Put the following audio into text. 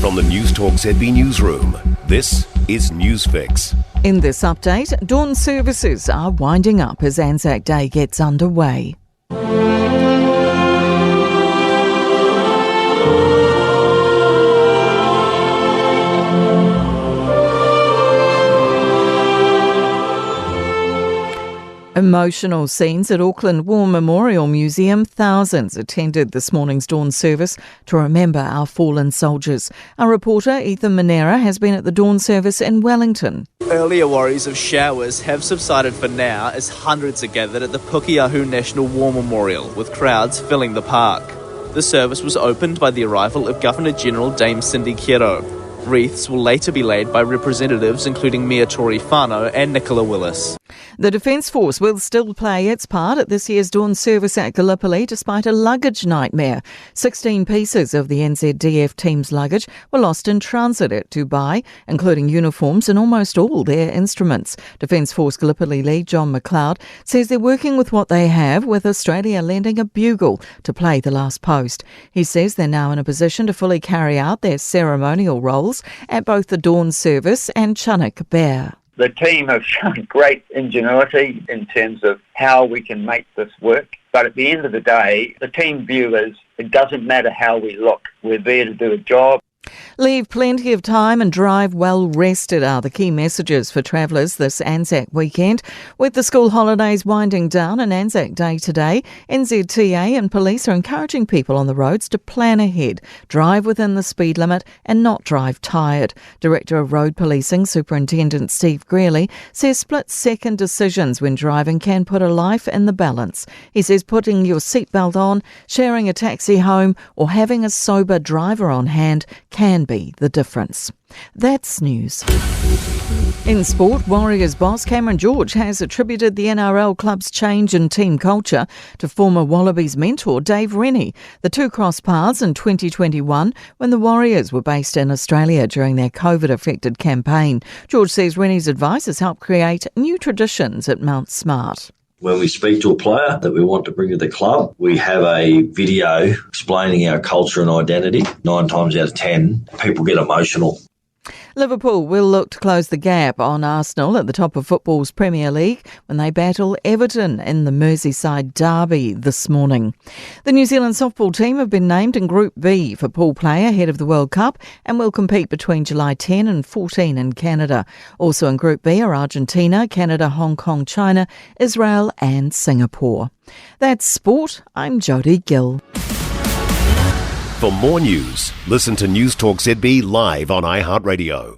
From the Newstalk ZB newsroom, this is Newsfix. In this update, dawn services are winding up as Anzac Day gets underway. Emotional scenes at Auckland War Memorial Museum. Thousands attended this morning's dawn service to remember our fallen soldiers. Our reporter Ethan Manera has been at the dawn service in Wellington. Earlier worries of showers have subsided for now as hundreds are gathered at the Pukeahu National War Memorial, with crowds filling the park. The service was opened by the arrival of Governor-General Dame Cindy Kero. Wreaths will later be laid by representatives including Mayor Tory Whānau and Nicola Willis. The Defence Force will still play its part at this year's dawn service at Gallipoli despite a luggage nightmare. 16 pieces of the NZDF team's luggage were lost in transit at Dubai, including uniforms and almost all their instruments. Defence Force Gallipoli lead John McLeod says they're working with what they have, with Australia lending a bugle to play the last post. He says they're now in a position to fully carry out their ceremonial roles at both the dawn service and Chunuk Bair. The team have shown great ingenuity in terms of how we can make this work. But at the end of the day, the team view is it doesn't matter how we look. We're there to do a job. Leave plenty of time and drive well rested are the key messages for travellers this Anzac weekend. With the school holidays winding down and Anzac Day today, NZTA and police are encouraging people on the roads to plan ahead, drive within the speed limit and not drive tired. Director of Road Policing, Superintendent Steve Greeley, says split-second decisions when driving can put a life in the balance. He says putting your seatbelt on, sharing a taxi home or having a sober driver on hand can be the difference. That's news. In sport, Warriors boss Cameron George has attributed the NRL club's change in team culture to former Wallabies mentor Dave Rennie. The two crossed paths in 2021 when the Warriors were based in Australia during their COVID-affected campaign. George says Rennie's advice has helped create new traditions at Mount Smart. When we speak to a player that we want to bring to the club, we have a video explaining our culture and identity. 9 times out of 10, people get emotional. Liverpool will look to close the gap on Arsenal at the top of football's Premier League when they battle Everton in the Merseyside derby this morning. The New Zealand softball team have been named in Group B for pool play ahead of the World Cup and will compete between July 10 and 14 in Canada. Also in Group B are Argentina, Canada, Hong Kong, China, Israel and Singapore. That's sport. I'm Jodie Gill. For more news, listen to Newstalk ZB live on iHeartRadio.